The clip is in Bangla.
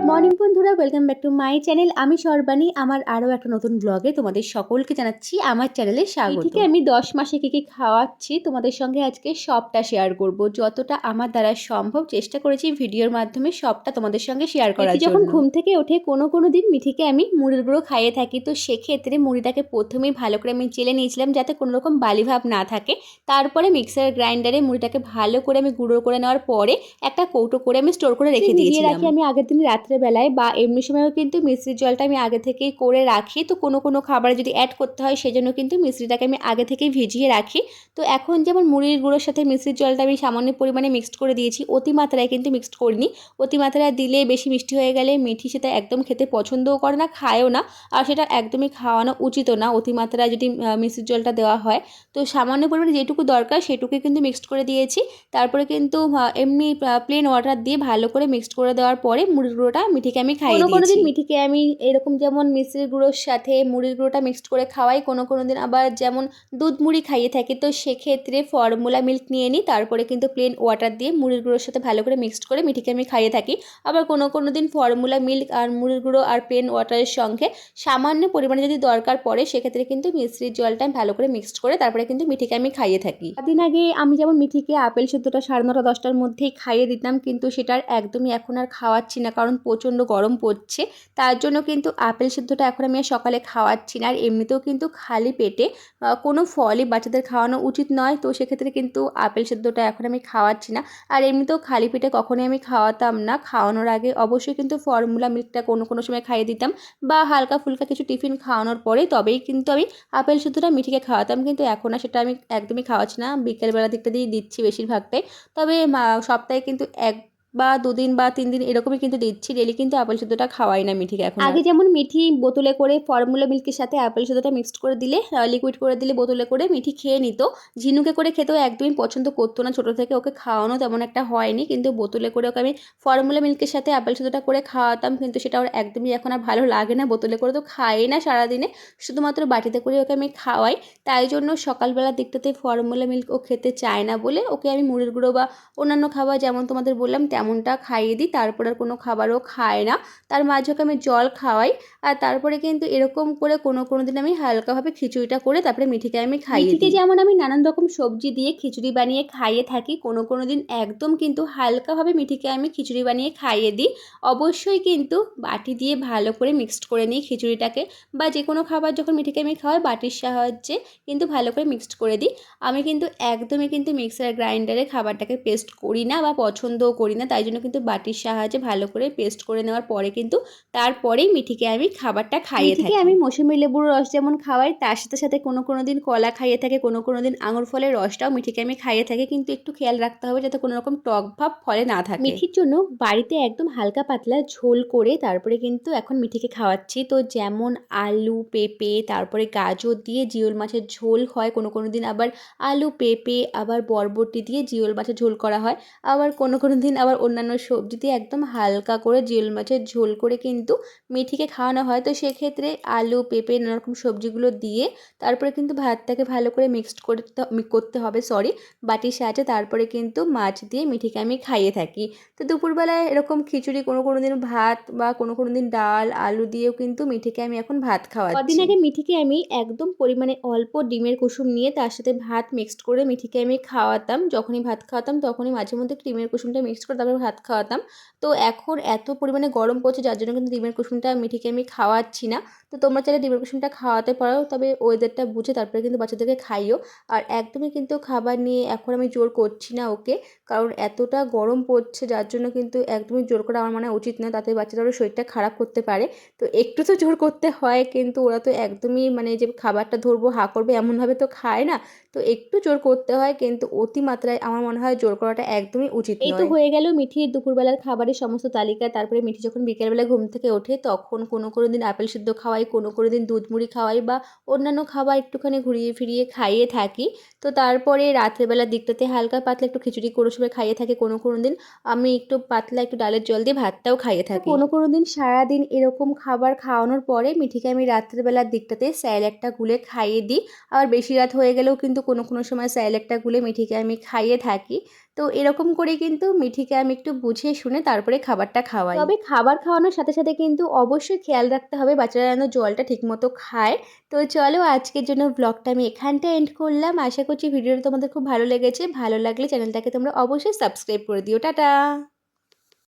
মর্নিং বন্ধুরা, welcome back to my channel. আমি সর্বাণী। আমার আরও একটা নতুন ব্লগে তোমাদের সকলকে জানাচ্ছি আমার চ্যানেলে স্বাগত। মিঠিকে আমি 10 মাসে কী কী খাওয়াচ্ছি তোমাদের সঙ্গে আজকে সবটা শেয়ার করব। যতটা আমার দ্বারা সম্ভব চেষ্টা করেছি ভিডিওর মাধ্যমে সবটা তোমাদের সঙ্গে শেয়ার করার জন্য। যখন ঘুম থেকে ওঠে কোনো দিন মিঠিকে আমি মুড়ির গুঁড়ো খাইয়ে থাকি, তো সেক্ষেত্রে মুড়িটাকে প্রথমেই ভালো করে আমি চেলে নিয়েছিলাম যাতে কোনো রকম বালিভাব না থাকে। তারপরে মিক্সার গ্রাইন্ডারে মুড়িটাকে ভালো করে আমি গুঁড়ো করে নেওয়ার পরে একটা কৌটো করে আমি স্টোর করে রেখে দিয়েছিলাম। আমি আগের দিন রাত্রেবেলায় বা এমনি সময়ও কিন্তু মিশ্রির জলটা আমি আগে থেকেই করে রাখি। তো কোনো খাবারে যদি অ্যাড করতে হয় সেজন্য কিন্তু মিশ্রিটাকে আমি আগে থেকেই ভিজিয়ে রাখি। তো এখন যেমন মুড়ির গুঁড়োর সাথে মিশ্রির জলটা আমি সামান্য পরিমাণে মিক্সড করে দিয়েছি, অতিমাত্রায় কিন্তু মিক্সড করিনি। অতিমাত্রায় দিলে বেশি মিষ্টি হয়ে গেলে মিঠি সেটা একদম খেতে পছন্দও করে না, খায়ও না, আর সেটা একদমই খাওয়ানো উচিতও না অতিমাত্রায় যদি মিশ্রির জলটা দেওয়া হয়। তো সামান্য পরিমাণে যেটুকু দরকার সেটুকুই কিন্তু মিক্সড করে দিয়েছি। তারপরে কিন্তু এমনি প্লেন ওয়াটার দিয়ে ভালো করে মিক্সড করে দেওয়ার পরে মুড়ির গুঁড়োটা মিঠিকে আমি খাইয়ে দিয়েছি। কোনো দিন মিঠিকে আমি এরকম যেমন মিশ্রির গুঁড়োর সাথে মুড়ির গুঁড়োটা মিক্সড করে খাওয়াই, কোনো দিন আবার যেমন দুধ মুড়ি খাইয়ে থাকি। তো সেক্ষেত্রে ফর্মুলা মিল্ক নিয়ে নিই, তারপরে কিন্তু প্লেন ওয়াটার দিয়ে মুড়ির গুঁড়োর সাথে ভালো করে মিক্সড করে মিঠিকে আমি খাইয়ে থাকি। আবার কোনো দিন ফর্মুলা মিল্ক আর মুড়ির গুঁড়ো আর প্লেন ওয়াটারের সঙ্গে সামান্য পরিমাণে যদি দরকার পড়ে সেক্ষেত্রে কিন্তু মিশ্রির জলটা আমি ভালো করে মিক্সড করে তারপরে কিন্তু মিঠিকে আমি খাইয়ে থাকি। কদিন আগে আমি যেমন মিঠিকে আপেল সেদ্ধটা 9:30 10টার মধ্যেই খাইয়ে দিতাম, কিন্তু সেটার একদমই এখন আর খাওয়াচ্ছি না, কারণ প্রচণ্ড গরম পড়ছে। তার জন্য কিন্তু আপেল সেদ্ধটা এখন আমি আর সকালে খাওয়াচ্ছি না। আর এমনিতেও কিন্তু খালি পেটে কোনো ফলই বাচ্চাদের খাওয়ানো উচিত নয়, তো সেক্ষেত্রে কিন্তু আপেল সেদ্ধটা এখন আমি খাওয়াচ্ছি না। আর এমনিতেও খালি পেটে কখনোই আমি খাওয়াতাম না। খাওয়ানোর আগে অবশ্যই কিন্তু ফর্মুলা মিল্কটা কোনো সময় খাইয়ে দিতাম, বা হালকা ফুলকা কিছু টিফিন খাওয়ানোর পরে তবেই কিন্তু আমি আপেল সেদ্ধটা মিঠিকে খাওয়াতাম। কিন্তু এখন আর সেটা আমি একদমই খাওয়াচ্ছি না, বিকেলবেলা দিকটা দিয়ে দিচ্ছি বেশিরভাগটাই। তবে সপ্তাহে কিন্তু 1 বা 2 দিন বা 3 দিন এরকমই কিন্তু দিচ্ছি, ডেলি কিন্তু আপেল সেদ্ধটা খাওয়াই না মিঠিকে এখন। আগে যেমন মিঠি বোতলে করে ফর্মুলা মিল্কের সাথে আপেল সেদ্ধটা মিক্সড করে দিলে, লিকুইড করে দিলে বোতলে করে মিঠি খেয়ে নিত। ঝিনুকে করে খেতেও একদমই পছন্দ করতো না, ছোটো থেকে ওকে খাওয়ানো তেমন একটা হয়নি। কিন্তু বোতলে করে ওকে আমি ফর্মুলা মিল্কের সাথে আপেল সেদ্ধটা করে খাওয়াতাম, কিন্তু সেটা ওর একদমই এখন আর ভালো লাগে না। বোতলে করে তো খায় না সারাদিনে, শুধুমাত্র বাটিতে করে ওকে আমি খাওয়াই। তাই জন্য সকালবেলার দিকটাতে ফর্মুলা মিল্ক ও খেতে চায় না বলে ওকে আমি মুড়ির গুঁড়ো বা অন্যান্য খাবার যেমন তোমাদের বললাম তেমনটা খাইয়ে দিই। তারপর আর কোনো খাবারও খায় না। তার মাঝে ওকে আমি জল খাওয়াই। আর তারপরে কিন্তু এরকম করে কোনো দিন আমি হালকাভাবে খিচুড়িটা করে তারপরে মিঠিকে আমি খাইয়ে দিই। মিঠিকে যেমন আমি নানান রকম সবজি দিয়ে খিচুড়ি বানিয়ে খাইয়ে থাকি, কোনো দিন একদম কিন্তু হালকাভাবে মিঠিকে আমি খিচুড়ি বানিয়ে খাইয়ে দিই। অবশ্যই কিন্তু বাটি দিয়ে ভালো করে মিক্সড করে নিই খিচুড়িটাকে, বা যে কোনো খাবার যখন মিঠিকে আমি খাওয়াই বাটির সাহায্যে কিন্তু ভালো করে মিক্সড করে দিই। আমি কিন্তু একদমই কিন্তু মিক্সার গ্রাইন্ডারে খাবারটাকে পেস্ট করি না বা পছন্দও করি না, তাই জন্য কিন্তু বাটির সাহায্যে ভালো করে পেস্ট করে নেওয়ার পরে কিন্তু তারপরেই মিঠিকে আমি খাবারটা খাইয়ে থাকি। আমি মৌসুমী লেবুর রস যেমন খাওয়াই, তার সাথে কোনো দিন কলা খাইয়ে থাকি, কোনো দিন আঙুর ফলের রসটাও মিঠিকে আমি খাইয়ে থাকি। কিন্তু একটু খেয়াল রাখতে হবে যাতে কোনো রকম টক ভাব ফলে না থাকে। মিঠির জন্য বাড়িতে একদম হালকা পাতলা ঝোল করে তারপরে কিন্তু এখন মিঠিকে খাওয়াচ্ছি। তো যেমন আলু, পেঁপে, তারপরে গাজর দিয়ে জিওল মাছের ঝোল হয়, কোনো দিন আবার আলু, পেঁপে, আবার বরবটি দিয়ে জিওল মাছের ঝোল করা হয়। আবার কোনো দিন আবার অন্যান্য সবজি দিয়ে একদম হালকা করে জিওল মাছের ঝোল করে কিন্তু মিঠিকে খাওয়ানো হয়। তো সেক্ষেত্রে আলু, পেঁপে, নানা রকম সবজিগুলো দিয়ে তারপরে কিন্তু ভাতটাকে ভালো করে মিক্সড করতে হবে বাটির সাহায্যে। তারপরে কিন্তু মাছ দিয়ে মিঠিকে আমি খাইয়ে থাকি। তো দুপুরবেলায় এরকম খিচুড়ি, কোনো দিন ভাত, বা কোনো দিন ডাল আলু দিয়েও কিন্তু মিঠিকে আমি এখন ভাত খাওয়াচ্ছি। কদিন আগে মিঠিকে আমি একদম পরিমাণে অল্প ডিমের কুসুম নিয়ে তার সাথে ভাত মিক্সড করে মিঠিকে আমি খাওয়াতাম। যখনই ভাত খাওয়াতাম তখনই মাঝে মধ্যে ডিমের কুসুমটা মিক্সড করে তারপরে ভাত খাওয়াতাম। তো এখন এত পরিমাণে গরম পড়ছে যার জন্য কিন্তু ডিমের কুসুমটা মিঠিকে আমি খাওয়াচ্ছি না। তো তোমরা চাইলে ডিমের কুসুমটা খাওয়াতে পারো, তবে ওয়েদারটা বুঝে তারপরে কিন্তু বাচ্চাদেরকে খাইও। আর একদমই কিন্তু খাবার নিয়ে এখন আমি জোর করছি না ওকে, কারণ এতটা গরম পড়ছে যার জন্য কিন্তু একদমই জোর করা আমার মনে হয় উচিত নয়, তাতে বাচ্চাদেরও শরীরটা খারাপ করতে পারে। তো একটু তো জোর করতে হয়, কিন্তু ওরা তো একদমই মানে যে খাবারটা ধরবো হা করবে এমনভাবে তো খায় না। তো একটু জোর করতে হয়, কিন্তু অতিমাত্রায় আমার মনে হয় জোর করাটা একদমই উচিত নয়। এই তো হয়ে গেল মিঠির দুপুরবেলার খাবারের সমস্ত তালিকা। তারপরে মিঠি যখন বিকেলবেলা ঘুম থেকে ওঠে তখন কোনো দিন আপেল সিদ্ধ খাওয়াই, কোনো দিন দুধ মুড়ি খাওয়াই, বা অন্যান্য খাবার একটুখানি ঘুরিয়ে ফিরিয়ে খাইয়ে থাকি। তো তারপরে রাত্রেবেলার দিকটাতে হালকা পাতলা একটু খিচুড়ি কোনো সময় খাইয়ে থাকি, কোনো দিন আমি একটু পাতলা একটু ডালের জল দিয়ে ভাতটাও খাইয়ে থাকি। কোনো দিন সারাদিন এরকম খাবার খাওয়ানোর পরে মিঠিকে আমি রাত্রেবেলার দিকটাতে স্যালাডটা গুলে খাইয়ে দিই। আবার বেশি রাত হয়ে গেলেও কিন্তু কোনো কোনো সময় স্যারেলেকটা গুলে মিঠিকে আমি খাইয়ে থাকি। তো এরকম করে কিন্তু মিঠিকে আমি একটু বুঝে শুনে তারপরে খাবারটা খাওয়াই। তবে খাবার খাওয়ানোর সাথে সাথে কিন্তু অবশ্যই খেয়াল রাখতে হবে বাচ্চারা যেন জলটা ঠিকমতো খায়। তো চলো আজকের জন্য ব্লগটা আমি এখানটা এন্ড করলাম। আশা করছি ভিডিওটা তোমাদের খুব ভালো লেগেছে। ভালো লাগলে চ্যানেলটাকে তোমরা অবশ্যই সাবস্ক্রাইব করে দিও। টাটা।